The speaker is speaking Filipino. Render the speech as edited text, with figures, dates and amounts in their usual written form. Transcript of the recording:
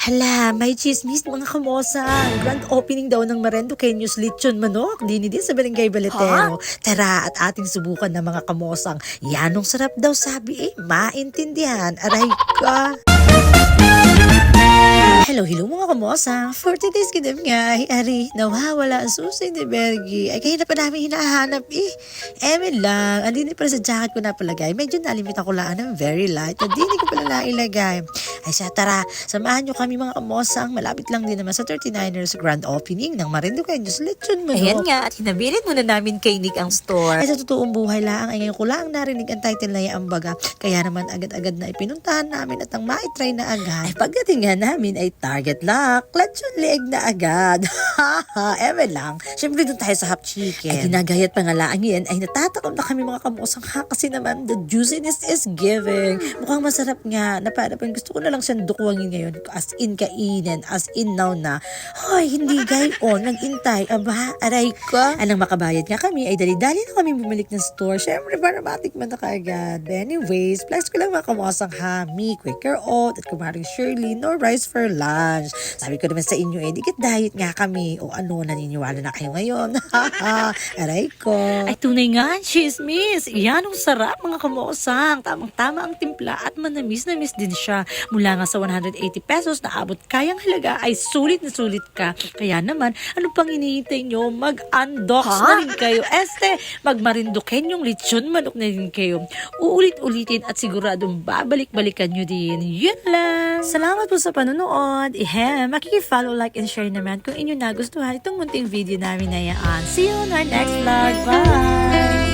Hala, may chismis mga kamosang. Grand opening daw ng Marinduqueños Lechon Manok. Dini din sa Barangay Baletero. Tara at ating subukan ng mga kamosang. Yanong sarap daw sabi maintindihan. Aray ka. Hello mga kamosang. For today's kidam nga, ari, nawawala ang susi ni Bergie. Ay kaya na pa namin hinahanap Emin lang, andini pala sa jacket ko na palagay. Medyo nalimit ako lang ng very light. Andini ko pala nailagay. Ay siya, tara, samahan nyo kami mga kamosang. Malapit lang din naman sa 39ers grand opening ng Marinduqueños Lechon Manok. Ayan nga, at hinabilit muna namin kay Nick ang store. Ay sa totoong buhay lang, ay ngayon ko lang narinig ang title na yung Ambaga. Kaya naman agad-agad na ipinuntahan namin at ang maitry na agad. Ay pagdating nga namin ay target lock, lechon leg na agad. Ewan lang. Siyempre doon tayo sa hot chicken. Ay ginagayat pa nga lang yan, ay natatakam na kami mga kamosang kasi naman the juiciness is giving. Mukhang masarap nga, na para pang gusto ko na lang siyang dukwangin ngayon. As in kainin, as in now na. Hoy, hindi gayon, nag-intay. Aba, aray ko. Anong makabayad nga kami, ay dali-dali na kami bumalik ng store. Siyempre, para matikman na kaagad. Anyways, flex ko lang mga kamosang hami, Quaker Oat, at kumaring Shirley, no rice for lunch. Sabi ko naman sa inyo, dikit diet nga kami. O ano, naniniwala na kayo ngayon. Aray ko. Ay tunay nga, chismis. Yan ang sarap mga kamosang. Tamang-tama ang timpla at manamis-namis din siya. Mula nga sa 180 pesos na abot kayang halaga ay sulit na sulit ka. Kaya naman, ano pang hinihintay nyo? Mag-undox na rin kayo. Magmarinduqueños Lechon Manok na rin kayo. Uulit-ulitin at siguradong babalik-balikan nyo din. Yun lang. Salamat po sa panonood. Makiki-follow, like, and share naman kung inyo nagustuhan itong munting video namin na yan. See you on our next vlog. Bye!